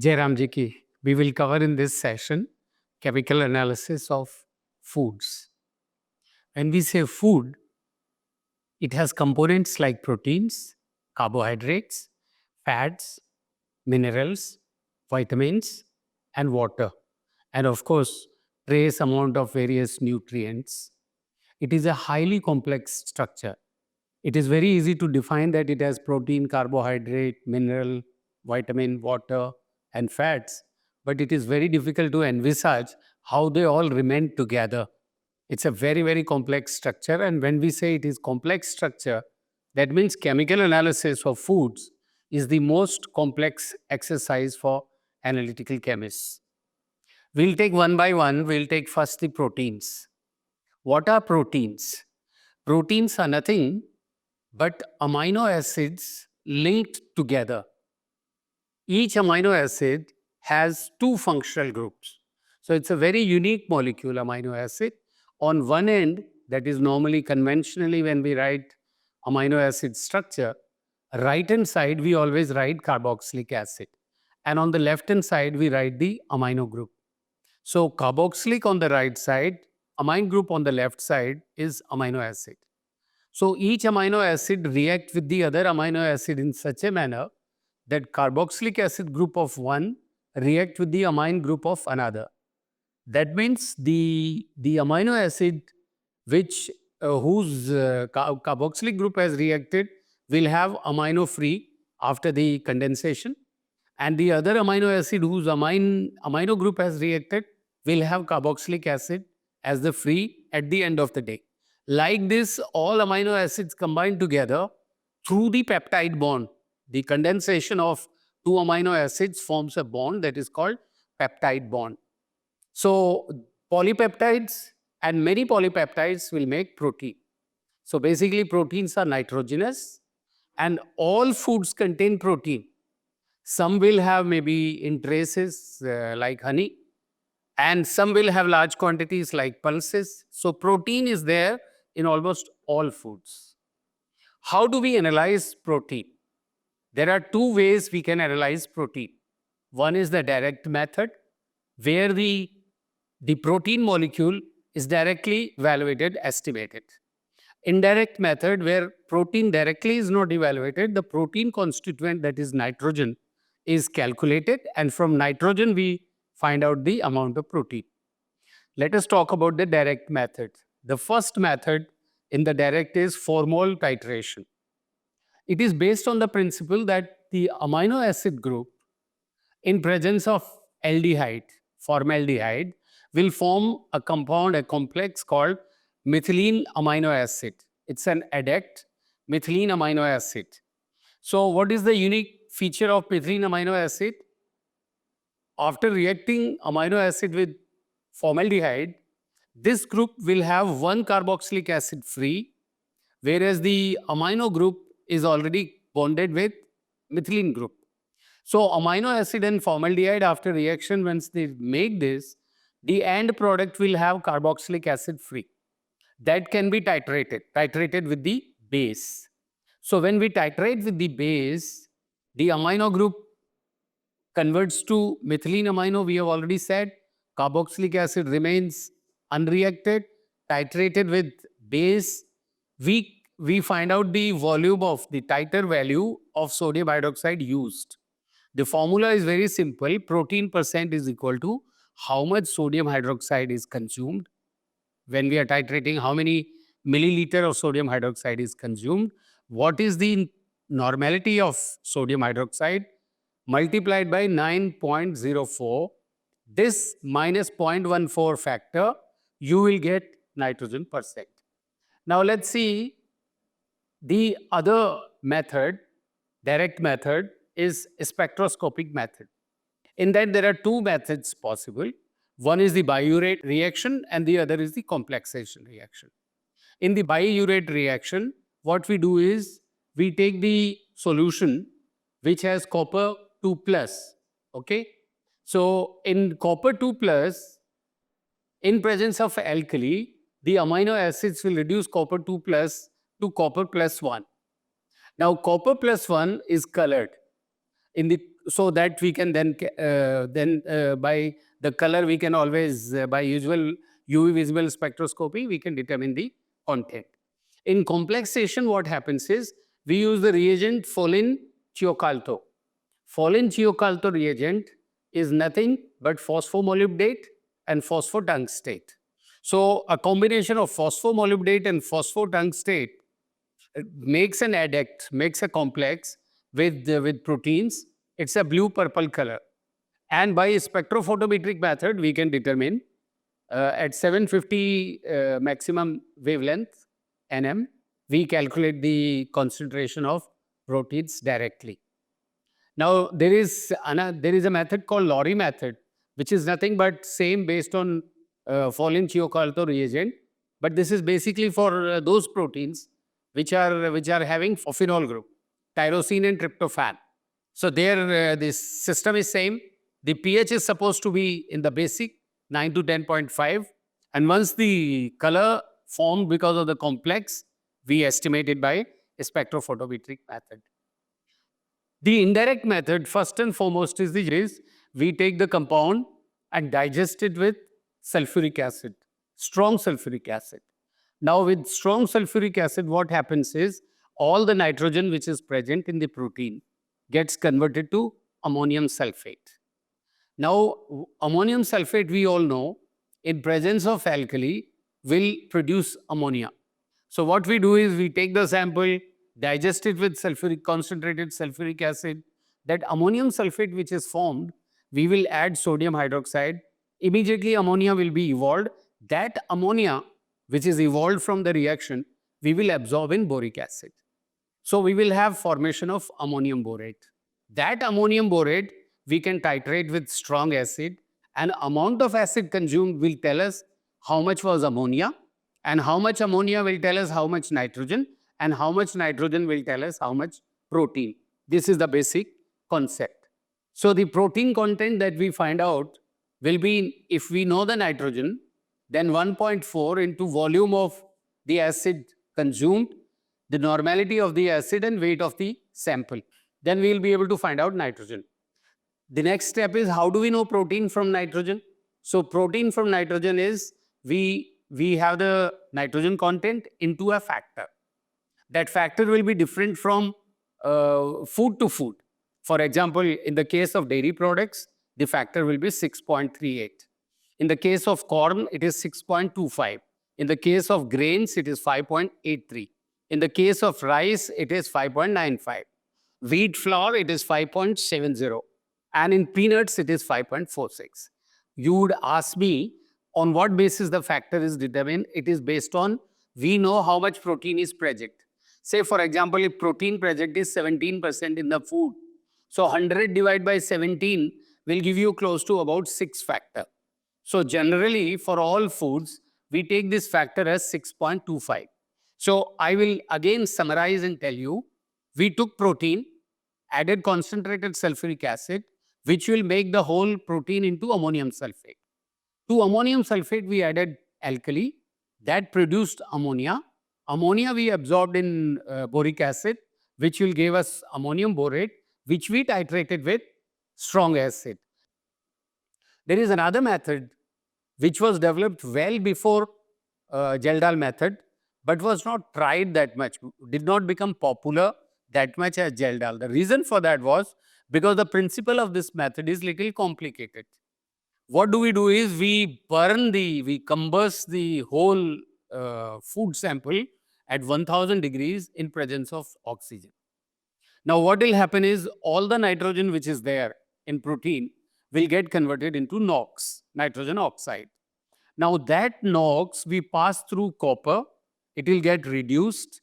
Jairam ji ki, we will cover in this session chemical analysis of foods. When we say food, it has components like proteins, carbohydrates, fats, minerals, vitamins, and water. And of course, trace amount of various nutrients. It is a highly complex structure. It is very easy to define that it has protein, carbohydrate, mineral, vitamin, water, and fats. But it is very difficult to envisage how they all remain together. It's a very, very complex structure. And when we say it is complex structure, that means chemical analysis of foods is the most complex exercise for analytical chemists. We'll take one by one. We'll take first the proteins. What are proteins? Proteins are nothing but amino acids linked together. Each amino acid has two functional groups. So it's a very unique molecule, amino acid. On one end, that is normally conventionally when we write amino acid structure, right hand side, we always write carboxylic acid. And on the left hand side, we write the amino group. So carboxylic on the right side, amine group on the left side is amino acid. So each amino acid react with the other amino acid in such a manner that carboxylic acid group of one react with the amine group of another. That means the amino acid which whose carboxylic group has reacted will have amino free after the condensation, and the other amino acid whose amino group has reacted will have carboxylic acid as the free at the end of the day. Like this, all amino acids combine together through the peptide bond. The condensation of two amino acids forms a bond that is called peptide bond. So polypeptides and many polypeptides will make protein. So basically proteins are nitrogenous and all foods contain protein. Some will have maybe in traces like honey, and some will have large quantities like pulses. So protein is there in almost all foods. How do we analyze protein? There are two ways we can analyze protein. One is the direct method, where the protein molecule is directly evaluated, estimated. Indirect method, where protein directly is not evaluated, the protein constituent, that is nitrogen, is calculated, and from nitrogen we find out the amount of protein. Let us talk about the direct method. The first method in the direct is formol titration. It is based on the principle that the amino acid group in presence of aldehyde, formaldehyde, will form a compound, a complex called methylene amino acid. It's an adduct methylene amino acid. So what is the unique feature of methylene amino acid? After reacting amino acid with formaldehyde, this group will have one carboxylic acid free, whereas the amino group is already bonded with methylene group. So amino acid and formaldehyde, after reaction, once they make this, the end product will have carboxylic acid free. That can be titrated with the base. So when we titrate with the base, the amino group converts to methylene amino, we have already said. Carboxylic acid remains unreacted, titrated with base. We find out the volume of the titer value of sodium hydroxide used. The formula is very simple. Protein percent is equal to how much sodium hydroxide is consumed. When we are titrating, how many milliliter of sodium hydroxide is consumed. What is the normality of sodium hydroxide multiplied by 9.04. This minus 0.14 factor, you will get nitrogen percent. Now let's see the other method, direct method, is spectroscopic method. In that, there are two methods possible. One is the biurate reaction and the other is the complexation reaction. In the biurate reaction, what we do is we take the solution which has copper 2 plus. Okay. So in copper 2 plus, in presence of alkali, the amino acids will reduce copper 2 plus to copper plus 1. Now copper plus 1 is colored. In the so that we can then by the color we can always by usual UV visible spectroscopy we can determine the content. In complexation, what happens is we use the reagent Folin Chiocalto. Folin Chiocalto reagent is nothing but phosphomolybdate and phosphotungstate. So a combination of phosphomolybdate and phosphotungstate makes an adduct, makes a complex with proteins. It's a blue-purple color. And by spectrophotometric method, we can determine at 750 maximum wavelength, nm, we calculate the concentration of proteins directly. Now, there is a method called Lorry method, which is nothing but same based on Folin Chiocalto reagent. But this is basically for those proteins which are having phenol group, tyrosine and tryptophan. So there, this system is same. The pH is supposed to be in the basic 9 to 10.5, and once the color formed because of the complex, we estimate it by a spectrophotometric method. The indirect method, first and foremost, is we take the compound and digest it with sulfuric acid, strong sulfuric acid. Now, with strong sulfuric acid, what happens is all the nitrogen which is present in the protein gets converted to ammonium sulfate. Now, ammonium sulfate, we all know, in presence of alkali, will produce ammonia. So what we do is we take the sample, digest it with concentrated sulfuric acid. That ammonium sulfate which is formed, we will add sodium hydroxide. Immediately ammonia will be evolved. That ammonia which is evolved from the reaction, we will absorb in boric acid. So we will have formation of ammonium borate. That ammonium borate we can titrate with strong acid, and amount of acid consumed will tell us how much was ammonia, and how much ammonia will tell us how much nitrogen, and how much nitrogen will tell us how much protein. This is the basic concept. So the protein content that we find out will be, if we know the nitrogen, then 1.4 into volume of the acid consumed, the normality of the acid and weight of the sample. Then we will be able to find out nitrogen. The next step is, how do we know protein from nitrogen? So protein from nitrogen is we have the nitrogen content into a factor. That factor will be different from food to food. For example, in the case of dairy products, the factor will be 6.38. In the case of corn, it is 6.25. In the case of grains, it is 5.83. In the case of rice, it is 5.95. Wheat flour, it is 5.70. And in peanuts, it is 5.46. You would ask me on what basis the factor is determined. It is based on, we know how much protein is present. Say, for example, if protein present is 17% in the food, so 100 divided by 17 will give you close to about 6 factor. So generally, for all foods, we take this factor as 6.25. So I will again summarize and tell you, we took protein, added concentrated sulfuric acid, which will make the whole protein into ammonium sulfate. To ammonium sulfate, we added alkali. That produced ammonia. Ammonia we absorbed in boric acid, which will give us ammonium borate, which we titrated with strong acid. There is another method which was developed well before Geldal method, but was not tried that much, did not become popular that much as Geldal. The reason for that was because the principle of this method is little complicated. What do is we combust the whole food sample at 1000 degrees in presence of oxygen. Now what will happen is all the nitrogen which is there in protein will get converted into NOx, nitrogen oxide. Now that NOx we pass through copper, it will get reduced,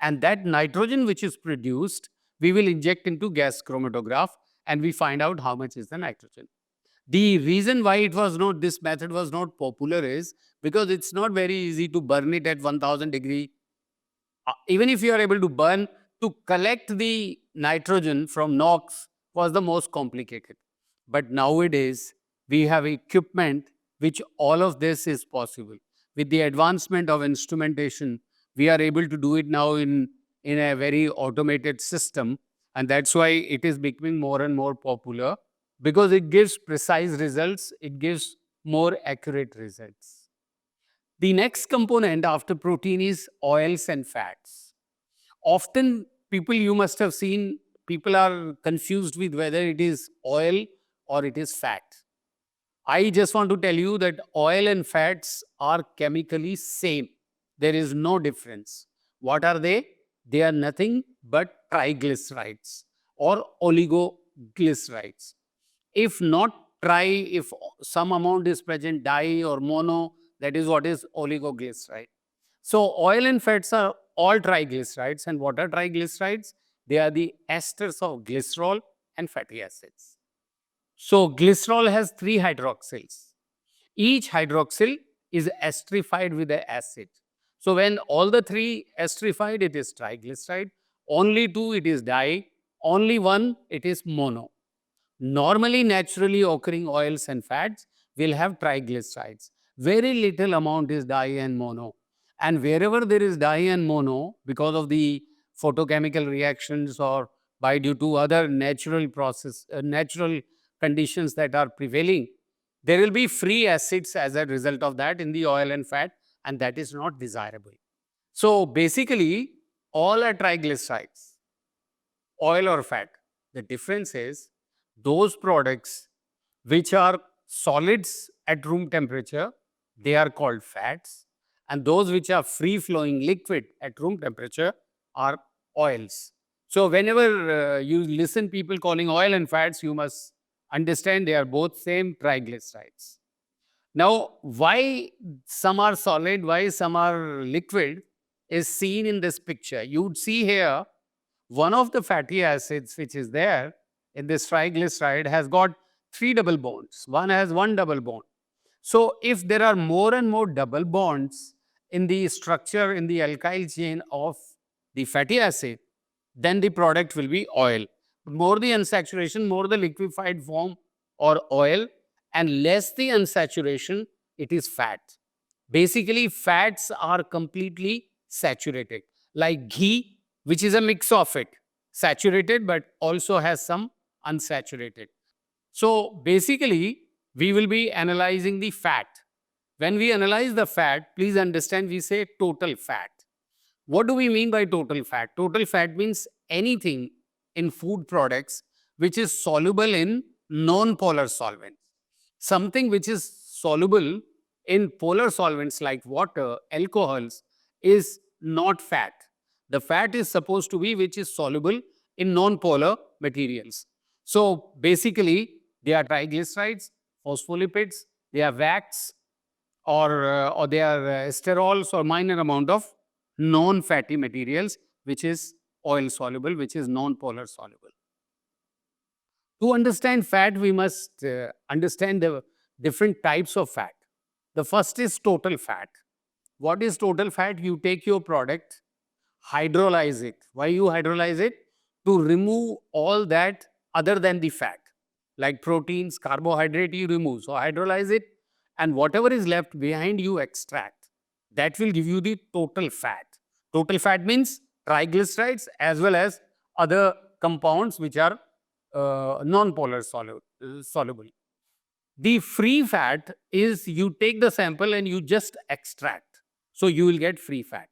and that nitrogen which is produced, we will inject into gas chromatograph and we find out how much is the nitrogen. The reason why this method was not popular is because it's not very easy to burn it at 1000 degree. Even if you are able to burn, to collect the nitrogen from NOx was the most complicated. But nowadays, we have equipment which all of this is possible. With the advancement of instrumentation, we are able to do it now in a very automated system, And that's why it is becoming more and more popular, because it gives precise results, it gives more accurate results. The next component after protein is oils and fats. Often, people, you must have seen, people are confused with whether it is oil or it is fat. I just want to tell you that oil and fats are chemically same. There is no difference. What are they? They are nothing but triglycerides or oligoglycerides. If not if some amount is present, di or mono, that is what is oligoglyceride. So oil and fats are all triglycerides. And what are triglycerides? They are the esters of glycerol and fatty acids. So glycerol has 3 hydroxyls. Each hydroxyl is esterified with the acid. So when all the 3 esterified, it is triglyceride. Only 2, it is di. Only 1, it is mono. Normally, naturally occurring oils and fats will have triglycerides. Very little amount is di and mono. And wherever there is di and mono, because of the photochemical reactions or by due to other natural conditions that are prevailing, there will be free acids as a result of that in the oil and fat, and that is not desirable. So basically, all are triglycerides, oil or fat. The difference is those products which are solids at room temperature, they are called fats, and those which are free flowing liquid at room temperature are oils. So whenever you listen people calling oil and fats, you must understand they are both same triglycerides. Now, why some are solid, why some are liquid is seen in this picture. You would see here one of the fatty acids which is there in this triglyceride has got 3 double bonds. One has 1 double bond. So if there are more and more double bonds in the structure in the alkyl chain of the fatty acid, then the product will be oil. More the unsaturation, more the liquefied form or oil, and less the unsaturation, it is fat. Basically, fats are completely saturated, like ghee, which is a mix of it, saturated but also has some unsaturated. So basically, we will be analyzing the fat. When we analyze the fat, please understand we say total fat. What do we mean by total fat? Total fat means anything in food products which is soluble in non-polar solvents. Something which is soluble in polar solvents like water, alcohols, is not fat. The fat is supposed to be which is soluble in non-polar materials. So basically, they are triglycerides, phospholipids, they are wax, or they are sterols or minor amount of non-fatty materials, which is oil soluble, which is non-polar soluble. To understand fat, we must understand the different types of fat. The first is total fat. What is total fat? You take your product, hydrolyze it. Why you hydrolyze it? To remove all that other than the fat, like proteins, carbohydrate, you remove. So hydrolyze it, and whatever is left behind, you extract. That will give you the total fat. Total fat means triglycerides as well as other compounds which are non-polar soluble. The free fat is you take the sample and you just extract. So you will get free fat.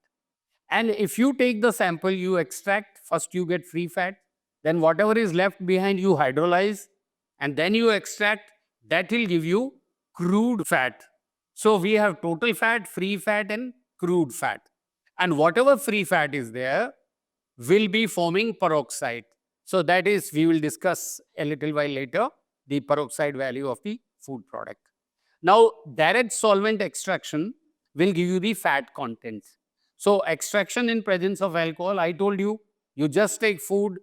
And if you take the sample, you extract, first you get free fat, then whatever is left behind you hydrolyze, and then you extract, that will give you crude fat. So we have total fat, free fat, and crude fat. And whatever free fat is there will be forming peroxide. So that is, we will discuss a little while later, the peroxide value of the food product. Now, direct solvent extraction will give you the fat content. So extraction in presence of alcohol, I told you, you just take food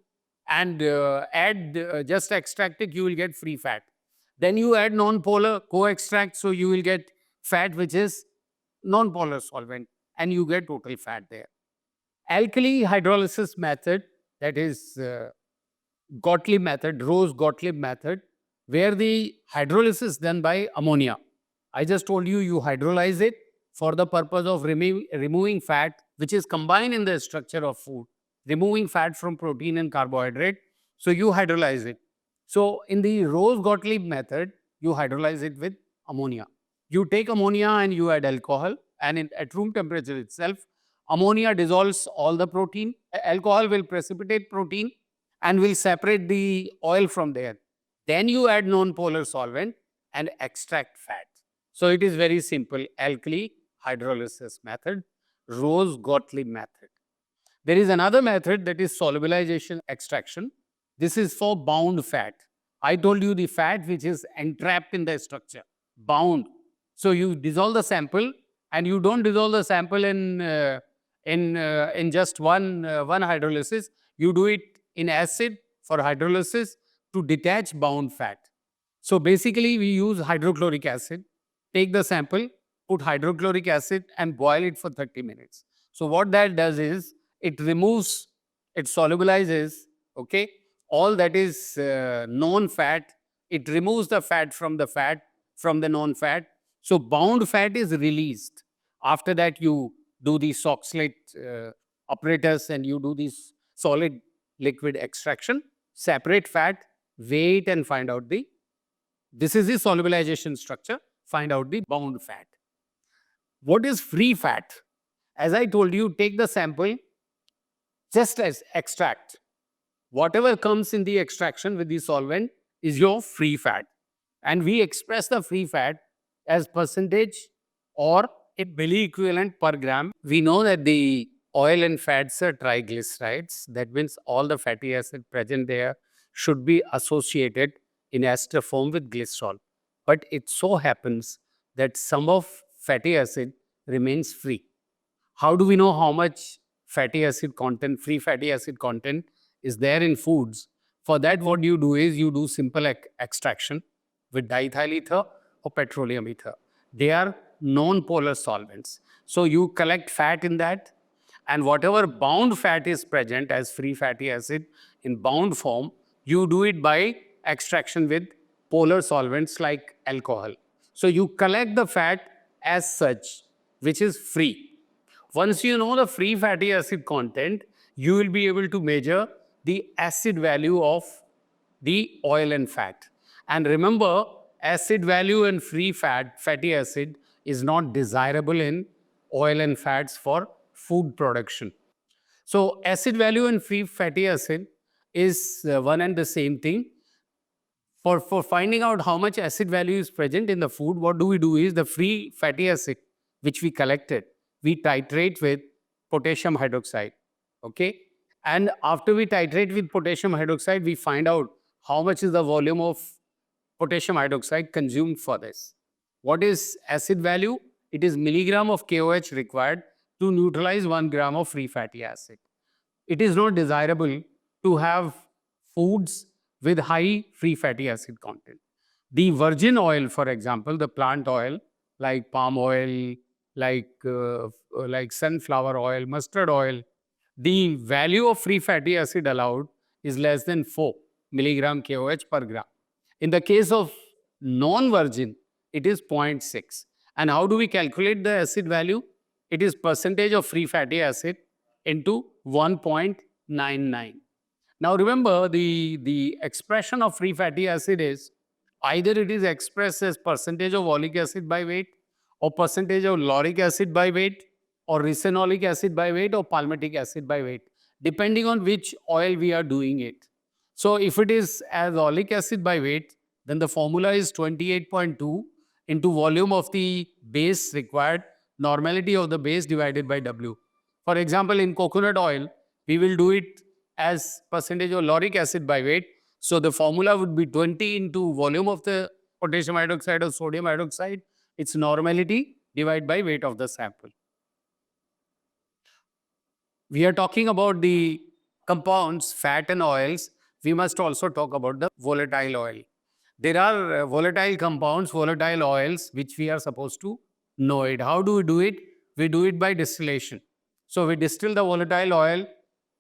and just extract it, you will get free fat. Then you add non-polar, co-extract, so you will get fat which is non-polar solvent, and you get total fat there. Alkali hydrolysis method, that is Gottlieb method, Rose-Gottlieb method, where the hydrolysis is done by ammonia. I just told you, you hydrolyze it for the purpose of removing fat, which is combined in the structure of food, removing fat from protein and carbohydrate. So you hydrolyze it. So in the Rose-Gottlieb method, you hydrolyze it with ammonia. You take ammonia and you add alcohol, and at room temperature itself, ammonia dissolves all the protein. Alcohol will precipitate protein and will separate the oil from there. Then you add non-polar solvent and extract fat. So it is very simple. Alkali hydrolysis method, Rose-Gottlieb method. There is another method, that is solubilization extraction. This is for bound fat. I told you the fat which is entrapped in the structure, bound. So you dissolve the sample, and you don't dissolve the sample in just one hydrolysis. You do it in acid for hydrolysis to detach bound fat. So basically, we use hydrochloric acid, take the sample, put hydrochloric acid, and boil it for 30 minutes. So what that does is, it removes, it solubilizes, okay, all that is known fat. It removes the fat from the known fat. So bound fat is released. After that, you do the Soxhlet apparatus, and you do this solid liquid extraction, separate fat, weigh it, and find out this is the solubilization structure, find out the bound fat. What is free fat? As I told you, take the sample, just as extract. Whatever comes in the extraction with the solvent is your free fat. And we express the free fat as percentage or a milli equivalent per gram. We know that the oil and fats are triglycerides. That means all the fatty acid present there should be associated in ester form with glycerol. But it so happens that some of fatty acid remains free. How do we know how much fatty acid content, free fatty acid content is there in foods? For that, what you do is, you do simple extraction with diethyl ether or petroleum ether. They are non-polar solvents. So you collect fat in that, and whatever bound fat is present as free fatty acid in bound form, you do it by extraction with polar solvents like alcohol. So you collect the fat as such, which is free. Once you know the free fatty acid content, you will be able to measure the acid value of the oil and fat. And remember, acid value and free fatty acid is not desirable in oil and fats for food production. So acid value and free fatty acid is one and the same thing. For finding out how much acid value is present in the food, what do we do is, the free fatty acid which we collected, we titrate with potassium hydroxide. Okay? And after we titrate with potassium hydroxide, we find out how much is the volume of potassium hydroxide consumed for this. What is acid value? It is milligram of KOH required to neutralize 1 gram of free fatty acid. It is not desirable to have foods with high free fatty acid content. The virgin oil, for example, the plant oil like palm oil, like sunflower oil, mustard oil, the value of free fatty acid allowed is less than 4 milligram KOH per gram. In the case of non-virgin, it is 0.6. And how do we calculate the acid value? It is percentage of free fatty acid into 1.99. Now remember, the expression of free fatty acid is, either it is expressed as percentage of oleic acid by weight, or percentage of lauric acid by weight, or ricinoleic acid by weight, or palmitic acid by weight, depending on which oil we are doing it. So if it is as oleic acid by weight, then the formula is 28.2 into volume of the base required, normality of the base divided by W. For example, in coconut oil, we will do it as percentage of lauric acid by weight. So the formula would be 20 into volume of the potassium hydroxide or sodium hydroxide, its normality, divided by weight of the sample. We are talking about the compounds, fat and oils. We must also talk about the volatile oil. There are volatile compounds, volatile oils, which we are supposed to know it. How do we do it? We do it by distillation. So we distill the volatile oil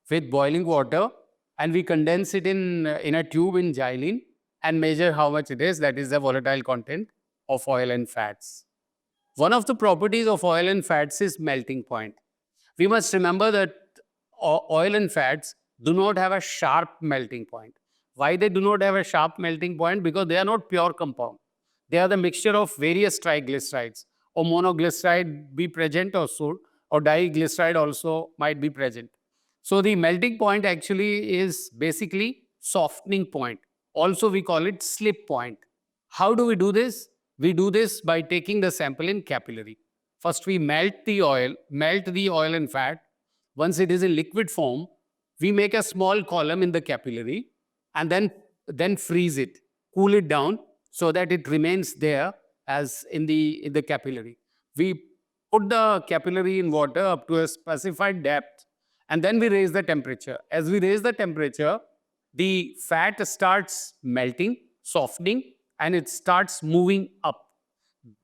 with boiling water, and we condense it in a tube in xylene and measure how much it is. That is the volatile content of oil and fats. One of the properties of oil and fats is melting point. We must remember that oil and fats do not have a sharp melting point. Why they do not have a sharp melting point? Because they are not pure compound. They are the mixture of various triglycerides, or monoglyceride be present also, or diglyceride also might be present. So the melting point actually is basically softening point. Also we call it slip point. How do we do this? We do this by taking the sample in capillary. First we melt the oil and fat. Once it is in liquid form, we make a small column in the capillary and then freeze it, cool it down so that it remains there as in the capillary. We put the capillary in water up to a specified depth and then we raise the temperature. As we raise the temperature, the fat starts melting, softening, and it starts moving up.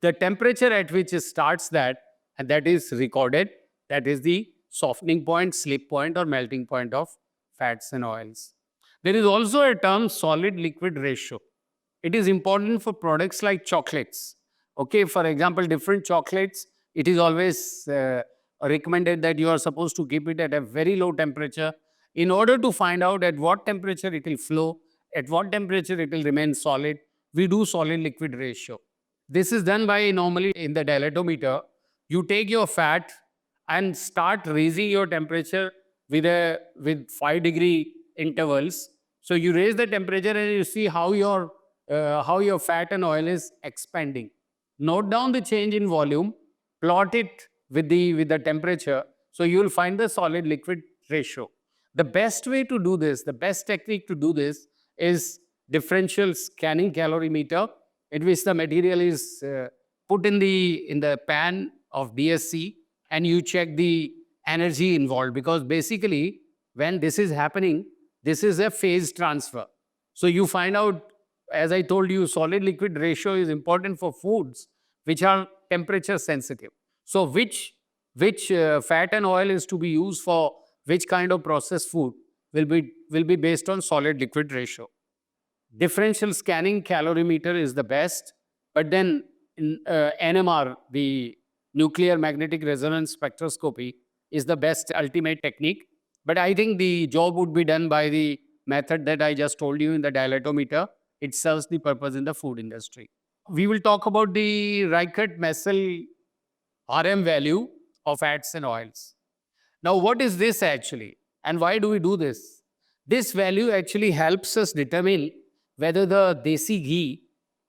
The temperature at which it starts that, and that is recorded, that is the softening point, slip point, or melting point of fats and oils. There is also a term solid liquid ratio. It is important for products like chocolates. Okay, for example, different chocolates, it is always recommended that you are supposed to keep it at a very low temperature in order to find out at what temperature it will flow, at what temperature it will remain solid. We do solid liquid ratio. This is done by normally in the dilatometer. You take your fat and start raising your temperature with 5-degree intervals. So you raise the temperature and you see how your fat and oil is expanding. Note down the change in volume, plot it with the temperature. So you will find the solid liquid ratio. The best way to do this, the best technique to do this is differential scanning calorimeter, in which the material is put in the pan of DSC and you check the energy involved, because basically when this is happening, this is a phase transfer. So you find out, as I told you, solid liquid ratio is important for foods which are temperature sensitive. So which fat and oil is to be used for which kind of processed food will be based on solid liquid ratio. Differential scanning calorimeter is the best, but then in, NMR, the nuclear magnetic resonance spectroscopy, is the best ultimate technique. But I think the job would be done by the method that I just told you in the dilatometer. It serves the purpose in the food industry. We will talk about the Reichert-Messel RM value of fats and oils. Now, what is this actually? And why do we do this? This value actually helps us determine whether the desi ghee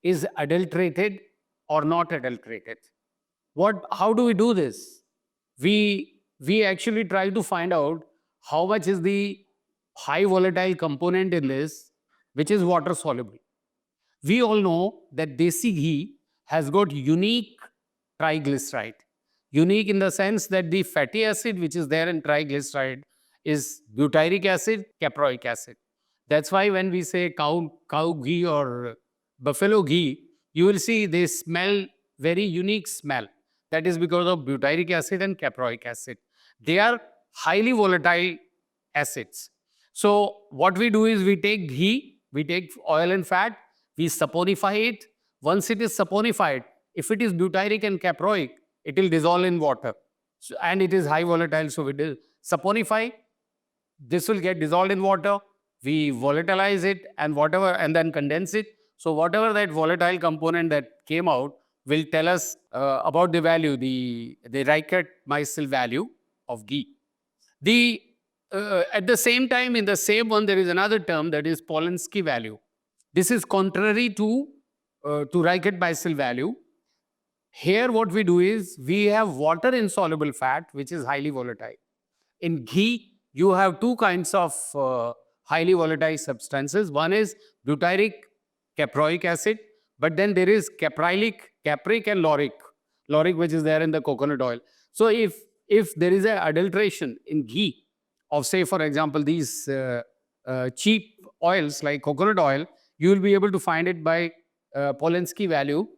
is adulterated or not adulterated. How do we do this? We actually try to find out how much is the high volatile component in this, which is water soluble. We all know that desi ghee has got unique triglyceride. Unique in the sense that the fatty acid which is there in triglyceride is butyric acid, caproic acid. That's why when we say cow ghee or buffalo ghee, you will see they smell very unique smell. That is because of butyric acid and caproic acid. They are highly volatile acids. So what we do is we take ghee, we take oil and fat, we saponify it. Once it is saponified, if it is butyric and caproic, it will dissolve in water. So, and it is high volatile, so it will saponify. This will get dissolved in water. We volatilize it and then condense it. So whatever that volatile component that came out will tell us about the value, the Reichert-Messel value of ghee. At the same time, in the same one, there is another term, that is Polanski value. This is contrary to Reichert-Messel value. Here what we do is we have water insoluble fat, which is highly volatile. In ghee, you have two kinds of highly volatile substances. One is butyric caproic acid, but then there is capric and lauric which is there in the coconut oil. So if there is an adulteration in ghee of, say for example, these cheap oils like coconut oil, you will be able to find it by Polanski value.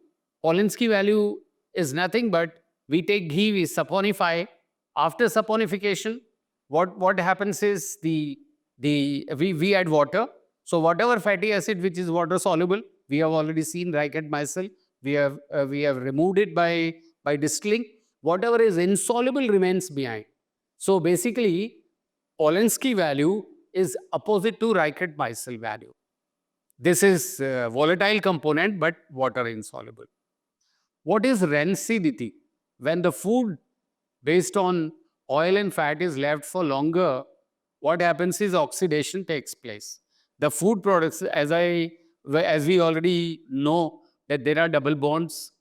Polanski value is nothing but we take ghee, we saponify. After saponification, what happens is we add water. So whatever fatty acid which is water soluble, we have already seen Reichert-Messel. We have removed it by distilling. Whatever is insoluble remains behind. So basically, Polanski value is opposite to Reichert-Messel value. This is volatile component but water insoluble. What is rancidity? When the food based on oil and fat is left for longer, what happens is oxidation takes place. The food products, as we already know, that there are double bonds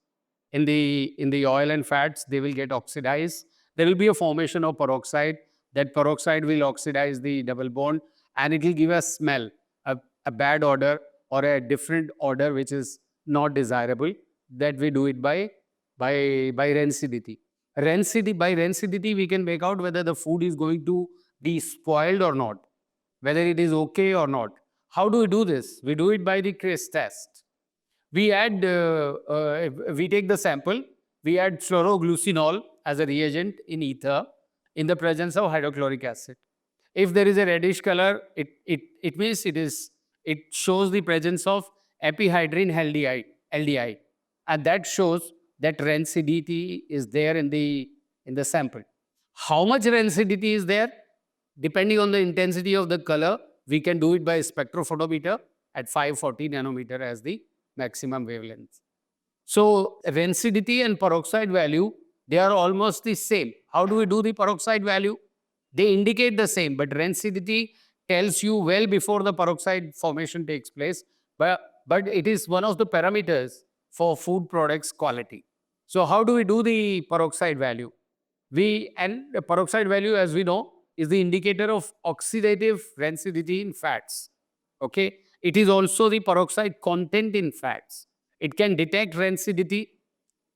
in the oil and fats, they will get oxidized. There will be a formation of peroxide. That peroxide will oxidize the double bond, and it will give a smell, a bad odor or a different odor which is not desirable. That we do it by rancidity. By rancidity, we can make out whether the food is going to be spoiled or not, whether it is okay or not. How do we do this? We do it by the Chris test. We take the sample, we add chloroglucinol as a reagent in ether in the presence of hydrochloric acid. If there is a reddish color, it means it shows the presence of epihydrin LDI, and that shows that rancidity is there in the sample. How much rancidity is there? Depending on the intensity of the color, we can do it by spectrophotometer at 540 nanometer as the maximum wavelength. So rancidity and peroxide value, they are almost the same. How do we do the peroxide value? They indicate the same, but rancidity tells you well before the peroxide formation takes place, but it is one of the parameters for food products quality. So how do we do the peroxide value? And the peroxide value, as we know, is the indicator of oxidative rancidity in fats. Okay, it is also the peroxide content in fats. It can detect rancidity.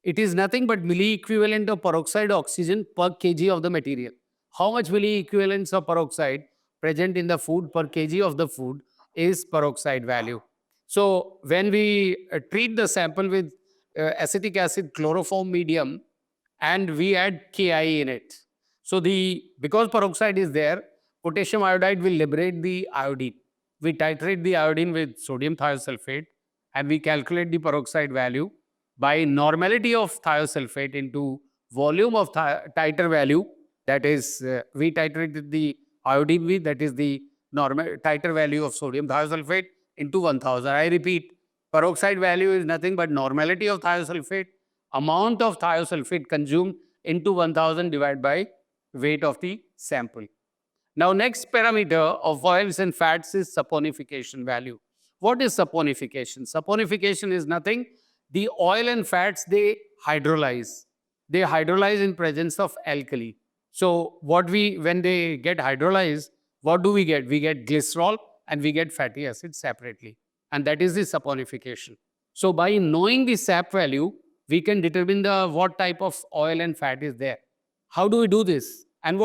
It is nothing but milli-equivalent of peroxide oxygen per kg of the material. How much milli-equivalents of peroxide present in the food per kg of the food is peroxide value. So when we treat the sample with acetic acid chloroform medium and we add Ki in it. So because peroxide is there, potassium iodide will liberate the iodine. We titrate the iodine with sodium thiosulfate and we calculate the peroxide value by normality of thiosulfate into volume of titer value. That is, we titrated the iodine with, that is the normal titer value of sodium thiosulfate into 1000. I repeat, peroxide value is nothing but normality of thiosulfate, amount of thiosulfate consumed into 1000 divided by weight of the sample. Now, next parameter of oils and fats is saponification value. What is saponification? Saponification is nothing. The oil and fats, they hydrolyze. They hydrolyze in presence of alkali. So when they get hydrolyzed, what do we get? We get glycerol and we get fatty acids separately. And that is the saponification. So by knowing the sap value, we can determine what type of oil and fat is there. How do we do this? And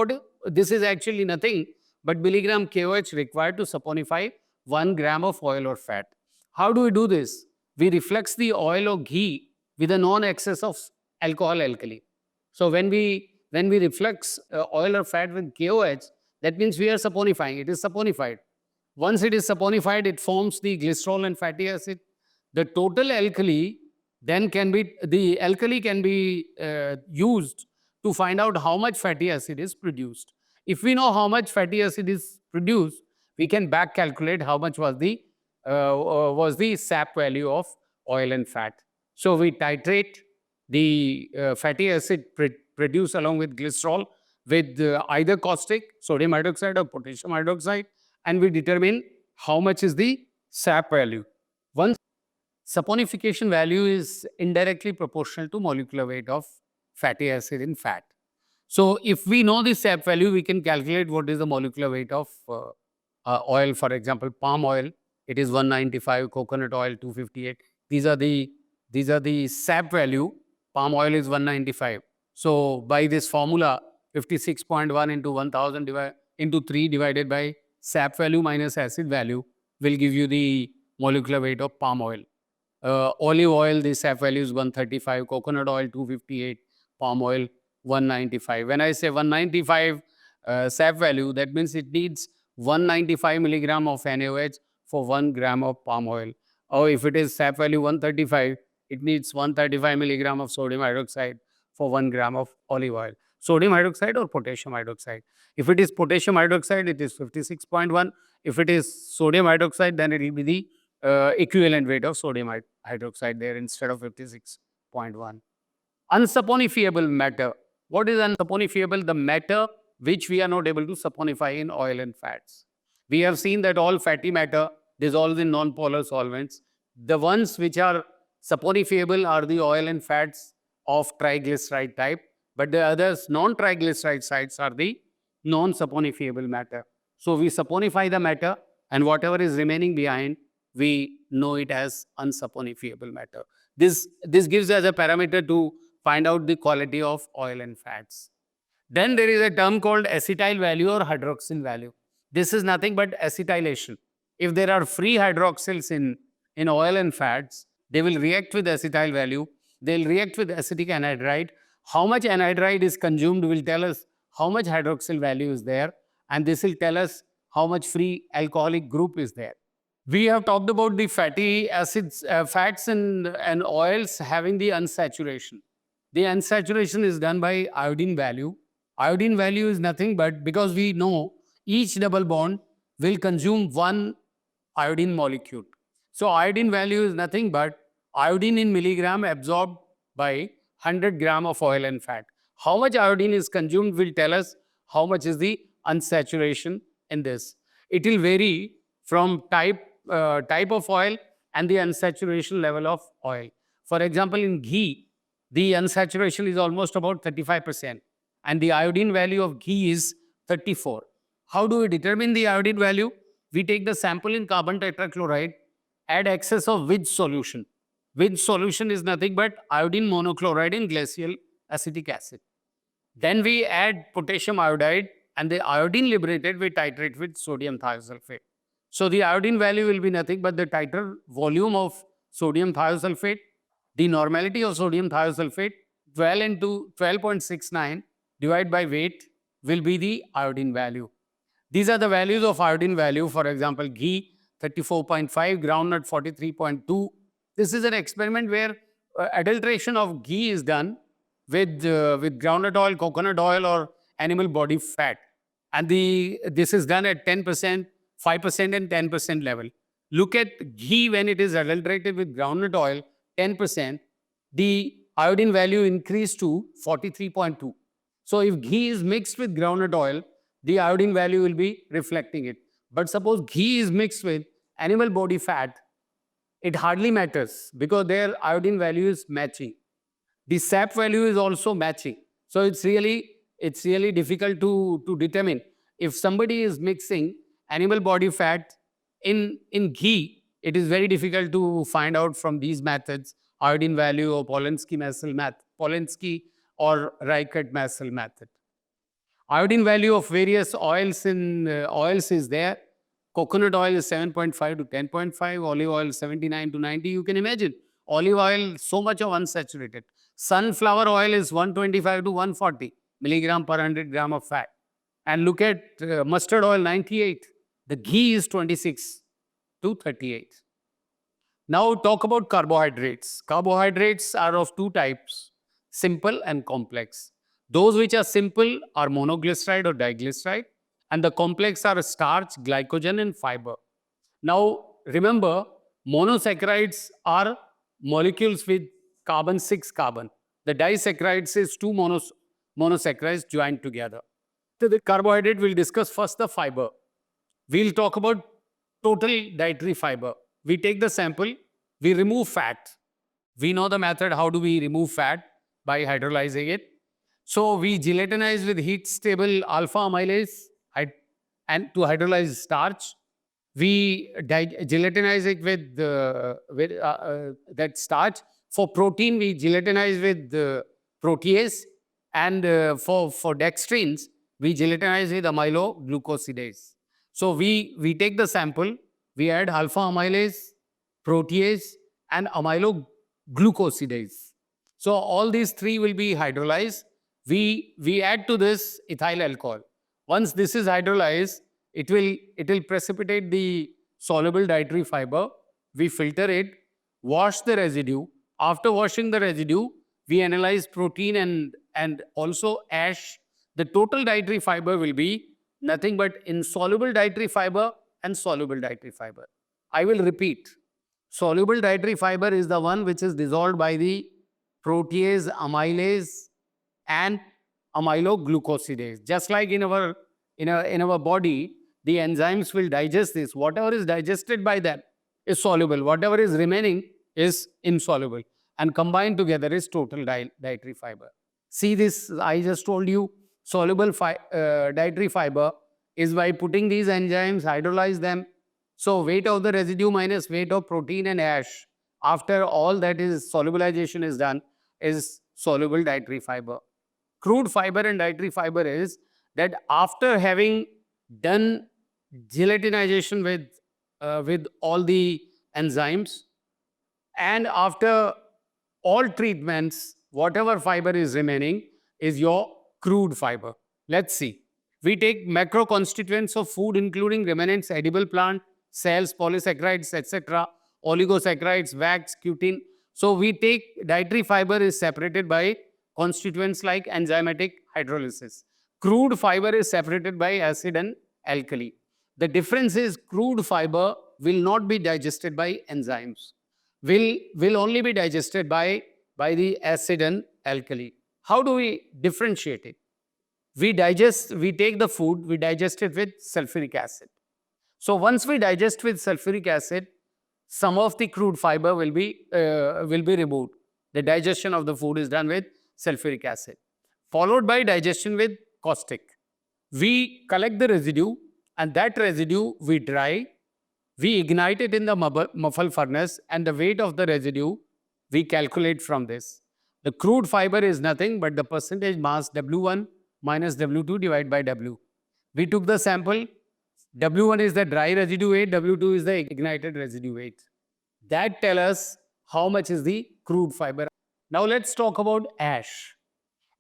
this is actually nothing but milligram KOH required to saponify 1 gram of oil or fat. How do we do this? We reflux the oil or ghee with a non-excess of alcohol alkali. So when we reflux oil or fat with KOH, that means we are saponifying. It is saponified. Once it is saponified, it forms the glycerol and fatty acid. The total alkali the alkali can be used to find out how much fatty acid is produced. If we know how much fatty acid is produced, we can back calculate how much was the sap value of oil and fat. So we titrate the fatty acid produced along with glycerol with either caustic, sodium hydroxide or potassium hydroxide, and we determine how much is the sap value. Once saponification value is indirectly proportional to molecular weight of fatty acid in fat. So if we know the sap value, we can calculate what is the molecular weight of oil. For example, palm oil, it is 195, coconut oil 258. These are the sap value. Palm oil is 195. So by this formula, 56.1 into 1000 into 3 divided by sap value minus acid value will give you the molecular weight of palm oil. Olive oil, the sap value is 135, coconut oil 258, palm oil 195. When I say 195 sap value, that means it needs 195 milligram of NaOH for 1 gram of palm oil. Or if it is sap value 135, it needs 135 milligram of sodium hydroxide for 1 gram of olive oil. Sodium hydroxide or potassium hydroxide. If it is potassium hydroxide, it is 56.1. If it is sodium hydroxide, then it will be the equivalent weight of sodium hydroxide there instead of 56.1. Unsaponifiable matter. What is unsaponifiable? The matter which we are not able to saponify in oil and fats. We have seen that all fatty matter dissolves in non-polar solvents. The ones which are saponifiable are the oil and fats of triglyceride type, but the others, non-triglyceride sites, are the non-saponifiable matter. So we saponify the matter, and whatever is remaining behind, we know it as unsaponifiable matter. This gives us a parameter to find out the quality of oil and fats. Then there is a term called acetyl value or hydroxyl value. This is nothing but acetylation. If there are free hydroxyls in oil and fats, they will react with acetyl value. They'll react with acetic anhydride. How much anhydride is consumed will tell us how much hydroxyl value is there, and this will tell us how much free alcoholic group is there. We have talked about the fatty acids, fats and oils having the unsaturation. The unsaturation is done by iodine value. Iodine value is nothing but, because we know each double bond will consume one iodine molecule. So iodine value is nothing but iodine in milligram absorbed by 100 gram of oil and fat. How much iodine is consumed will tell us how much is the unsaturation in this. It will vary from type of oil and the unsaturation level of oil. For example, in ghee, the unsaturation is almost about 35%, and the iodine value of ghee is 34. How do we determine the iodine value? We take the sample in carbon tetrachloride, add excess of Widge solution. Widge solution is nothing but iodine monochloride in glacial acetic acid. Then we add potassium iodide, and the iodine liberated we titrate with sodium thiosulfate. So the iodine value will be nothing but the titer volume of sodium thiosulfate. The normality of sodium thiosulfate, 12 into 12.69 divided by weight, will be the iodine value. These are the values of iodine value. For example, ghee 34.5, groundnut 43.2. This is an experiment where adulteration of ghee is done with groundnut oil, coconut oil, or animal body fat. And this is done at 10%, 5%, and 10% level. Look at ghee when it is adulterated with groundnut oil, 10%, the iodine value increased to 43.2. So if ghee is mixed with groundnut oil, the iodine value will be reflecting it. But suppose ghee is mixed with animal body fat, it hardly matters because their iodine value is matching. The sap value is also matching. So it's really difficult to determine. If somebody is mixing animal body fat in ghee, it is very difficult to find out from these methods iodine value or Polensky or Reichert-Massel method. Iodine value of various oils oils is there. Coconut oil is 7.5 to 10.5, olive oil 79 to 90. You can imagine olive oil, so much of unsaturated. Sunflower oil is 125 to 140 milligram per 100 gram of fat. And look at mustard oil, 98. The ghee is 26 to 38. Now talk about carbohydrates. Carbohydrates are of two types, simple and complex. Those which are simple are monoglyceride or diglyceride, and the complex are starch, glycogen, and fiber. Now remember, monosaccharides are molecules with carbon 6 carbon. The disaccharides is two monosaccharides joined together. So the carbohydrate, we'll discuss first the fiber. We'll talk about total dietary fiber. We take the sample, we remove fat. We know the method how do we remove fat by hydrolyzing it. So we gelatinize with heat stable alpha amylase and to hydrolyze starch. We gelatinize it with that starch. For protein, we gelatinize with protease, and for dextrins, we gelatinize with amyloglucosidase. So we take the sample, we add alpha amylase, protease, and amyloglucosidase. So all these three will be hydrolyzed. We add to this ethyl alcohol. Once this is hydrolyzed, it will precipitate the soluble dietary fiber. We filter it, wash the residue. After washing the residue, we analyze protein and also ash. The total dietary fiber will be nothing but insoluble dietary fiber and soluble dietary fiber. I will repeat. Soluble dietary fiber is the one which is dissolved by the protease, amylase, and amyloglucosidase. Just like in our body, the enzymes will digest this. Whatever is digested by them is soluble. Whatever is remaining is insoluble. And combined together is total dietary fiber. See this, I just told you, soluble dietary fiber is by putting these enzymes, hydrolyze them. So weight of the residue minus weight of protein and ash, after all that is solubilization is done, is soluble dietary fiber. Crude fiber and dietary fiber is that after having done gelatinization with all the enzymes, and after all treatments, whatever fiber is remaining is your crude fiber. Let's see. We take macro constituents of food, including remnants, edible plant, cells, polysaccharides, etc., oligosaccharides, wax, cutin. So we take dietary fiber is separated by constituents like enzymatic hydrolysis. Crude fiber is separated by acid and alkali. The difference is crude fiber will not be digested by enzymes, will only be digested by the acid and alkali. How do we differentiate it? We take the food, we digest it with sulfuric acid. So once we digest with sulfuric acid, some of the crude fiber will be removed. The digestion of the food is done with sulfuric acid, followed by digestion with caustic. We collect the residue, and that residue we dry. We ignite it in the muffle furnace, and the weight of the residue we calculate from this. The crude fiber is nothing but the percentage mass W1 minus W2 divided by W. We took the sample. W1 is the dry residue weight, W2 is the ignited residue weight. That tells us how much is the crude fiber. Now let's talk about ash.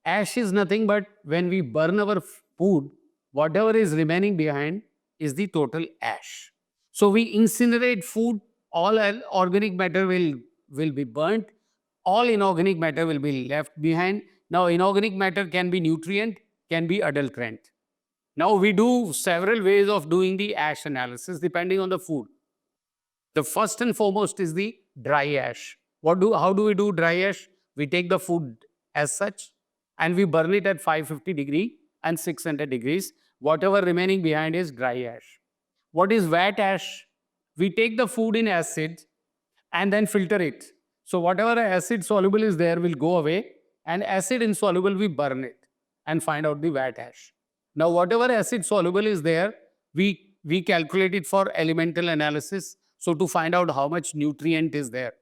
Ash is nothing but when we burn our food, whatever is remaining behind is the total ash. So we incinerate food, all organic matter will be burnt, all inorganic matter will be left behind. Now inorganic matter can be nutrient, can be adulterant. Now we do several ways of doing the ash analysis depending on the food. The first and foremost is the dry ash. How do we do dry ash? We take the food as such and we burn it at 550 degree and 600 degrees. Whatever remaining behind is dry ash. What is wet ash? We take the food in acid and then filter it. So whatever acid soluble is there will go away, and acid insoluble we burn it and find out the wet ash. Now whatever acid soluble is there, we calculate it for elemental analysis. So to find out how much nutrient is there.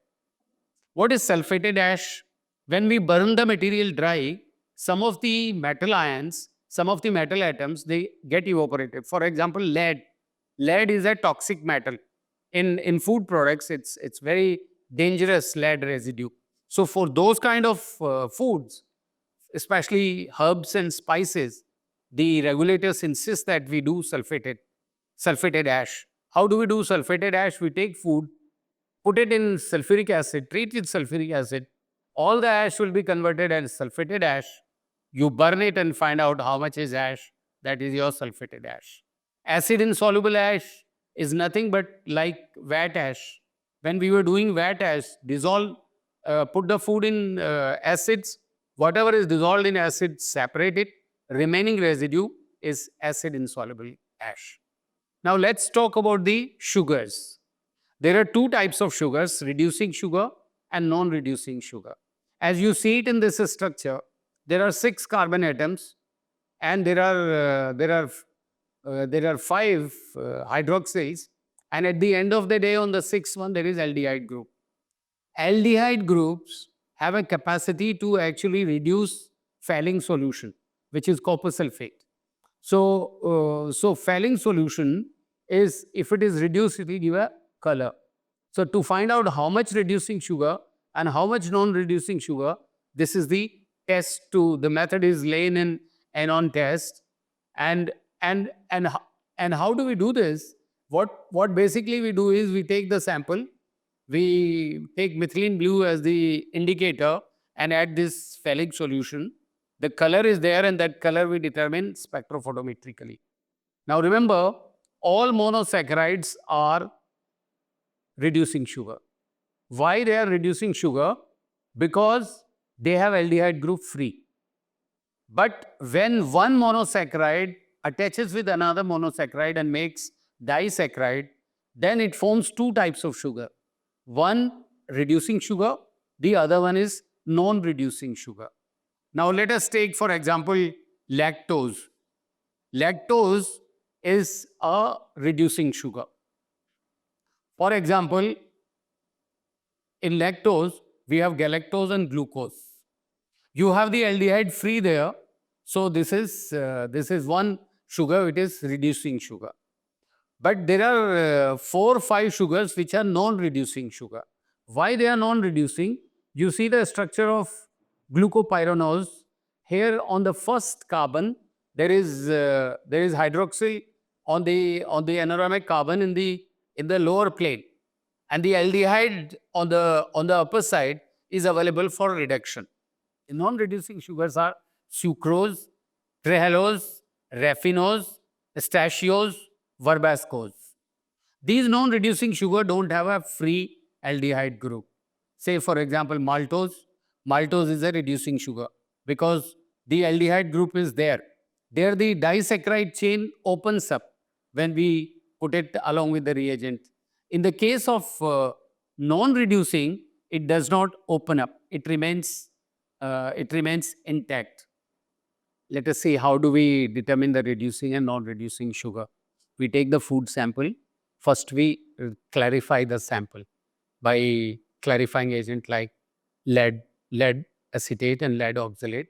What is sulfated ash? When we burn the material dry, some of the metal ions, some of the metal atoms, they get evaporated. For example, lead. Lead is a toxic metal. In food products, it's very dangerous lead residue. So for those kind of foods, especially herbs and spices, the regulators insist that we do sulfated ash. How do we do sulfated ash? We take food, put it in sulfuric acid, treat with sulfuric acid. All the ash will be converted as sulfated ash. You burn it and find out how much is ash. That is your sulfated ash. Acid insoluble ash is nothing but like wet ash. When we were doing wet ash, put the food in acids. Whatever is dissolved in acid, separate it. Remaining residue is acid insoluble ash. Now let's talk about the sugars. There are two types of sugars, reducing sugar and non-reducing sugar. As you see it in this structure, there are 6 carbon atoms and there are 5 hydroxyls, and at the end of the day on the 6th one there is aldehyde group. Aldehyde groups have a capacity to actually reduce Fehling solution, which is copper sulfate. So Fehling solution is, if it is reduced, it will give a color. So to find out how much reducing sugar and how much non-reducing sugar, this is the test. The method is Lane and Anon test. And how do we do this? What basically we do is we take the sample, we take methylene blue as the indicator and add this Fehling solution. The color is there, and that color we determine spectrophotometrically. Now remember, all monosaccharides are reducing sugar. Why they are reducing sugar? Because they have aldehyde group free. But when one monosaccharide attaches with another monosaccharide and makes disaccharide, then it forms two types of sugar. One reducing sugar, the other one is non-reducing sugar. Now let us take, for example, lactose. Lactose is a reducing sugar. For example, in lactose, we have galactose and glucose. You have the aldehyde free there. So this is one sugar, it is reducing sugar. But there are 4 or 5 sugars which are non-reducing sugar. Why they are non-reducing? You see the structure of glucopyranose. Here on the first carbon, there is hydroxyl on the anomeric carbon in the lower plane, and the aldehyde on the upper side is available for reduction. The non-reducing sugars are sucrose, trehalose, raffinose, stachyose, verbascose. These non-reducing sugar don't have a free aldehyde group. Say for example maltose. Maltose is a reducing sugar because the aldehyde group is there. There the disaccharide chain opens up when we put it along with the reagent. In the case of non-reducing, it does not open up. It remains intact. Let us see how do we determine the reducing and non-reducing sugar. We take the food sample. First, we clarify the sample by clarifying agent like lead acetate and lead oxalate.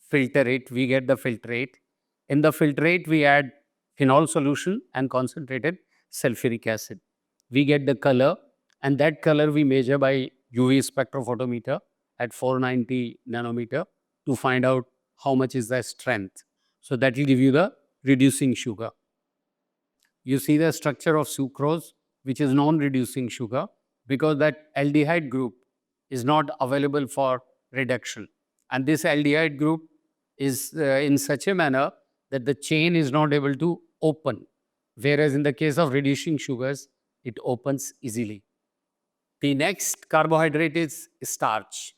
Filter it, we get the filtrate. In the filtrate, we add phenol solution and concentrated sulfuric acid. We get the color, and that color we measure by UV spectrophotometer at 490 nanometer to find out how much is the strength. So that will give you the reducing sugar. You see the structure of sucrose, which is non-reducing sugar, because that aldehyde group is not available for reduction. And this aldehyde group is in such a manner that the chain is not able to open. Whereas in the case of reducing sugars, it opens easily. The next carbohydrate is starch.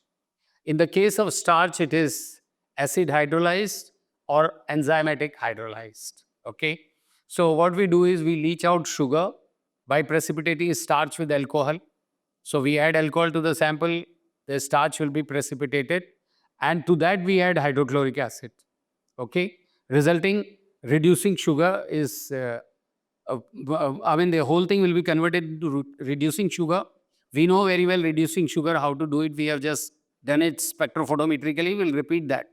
In the case of starch, it is acid hydrolyzed or enzymatic hydrolyzed. Okay. So what we do is we leach out sugar by precipitating starch with alcohol. So we add alcohol to the sample, the starch will be precipitated, and to that we add hydrochloric acid. Okay. Resulting reducing sugar is, the whole thing will be converted into reducing sugar. We know very well reducing sugar, how to do it. We have just done it spectrophotometrically. We'll repeat that.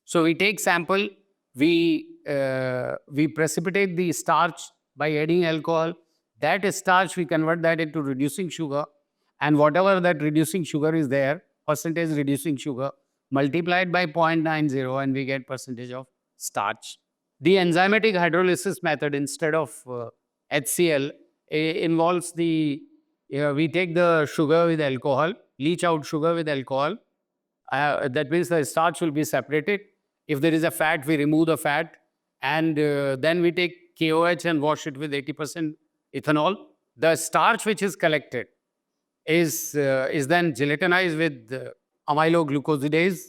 So we take sample, we precipitate the starch by adding alcohol. That starch, we convert that into reducing sugar, and whatever that reducing sugar is there, percentage reducing sugar, multiplied by 0.90, and we get percentage of starch. The enzymatic hydrolysis method, instead of HCl, involves we take the sugar with alcohol, leach out sugar with alcohol. That means the starch will be separated. If there is a fat, we remove the fat, and then we take KOH and wash it with 80% ethanol. The starch which is collected is then gelatinized with amyloglucosidase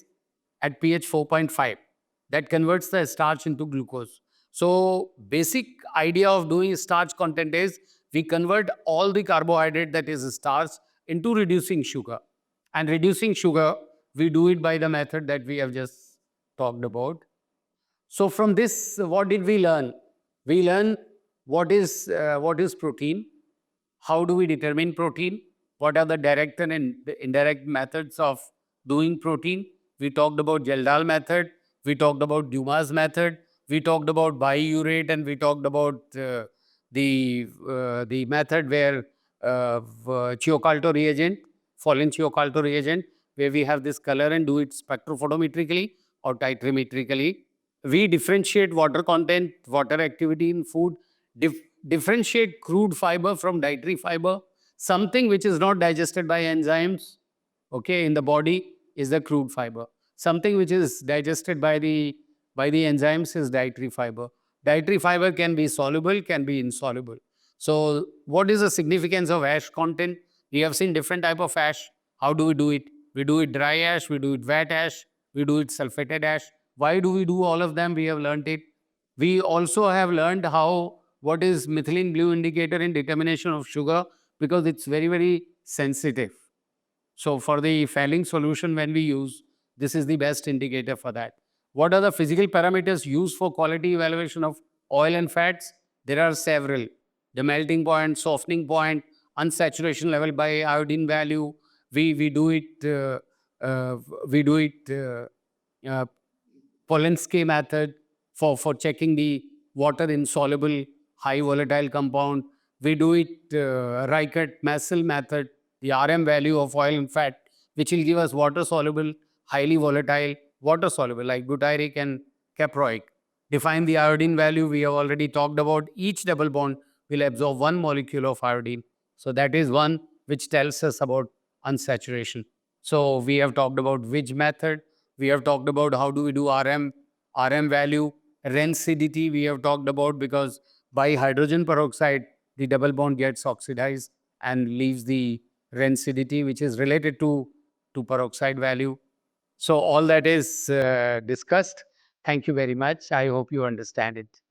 at pH 4.5. That converts the starch into glucose. So basic idea of doing starch content is we convert all the carbohydrate that is starch into reducing sugar. And reducing sugar, we do it by the method that we have just talked about. So from this, what did we learn? We learn what is protein, how do we determine protein, what are the direct and indirect methods of doing protein. We talked about Geldal method, we talked about Dumas method, we talked about biurate, and we talked about the method where Chiocalto reagent, Follin Chiocalto reagent, where we have this color and do it spectrophotometrically or titrimetrically. We differentiate water content, water activity in food, differentiate crude fiber from dietary fiber. Something which is not digested by enzymes, okay, in the body is the crude fiber. Something which is digested by the enzymes is dietary fiber. Dietary fiber can be soluble, can be insoluble. So what is the significance of ash content? We have seen different type of ash. How do we do it? We do it dry ash, we do it wet ash, we do it sulfated ash. Why do we do all of them? We have learned it. We also have learned how what is methylene blue indicator in determination of sugar, because it's very, very sensitive. So for the failing solution, when we use, this is the best indicator for that. What are the physical parameters used for quality evaluation of oil and fats? There are several. The melting point, softening point, unsaturation level by iodine value. We do it. Uh, we do it. Uh, Polanski method for checking the water insoluble high volatile compound. We do it Reichert-Massel method, the RM value of oil and fat, which will give us water soluble, highly volatile, water soluble like butyric and caproic. Define the iodine value. We have already talked about each double bond will absorb one molecule of iodine. So that is one which tells us about unsaturation. So we have talked about which method. We have talked about how do we do RM value, rancidity we have talked about, because by hydrogen peroxide, the double bond gets oxidized and leaves the rancidity, which is related to peroxide value. So all that is discussed. Thank you very much. I hope you understand it.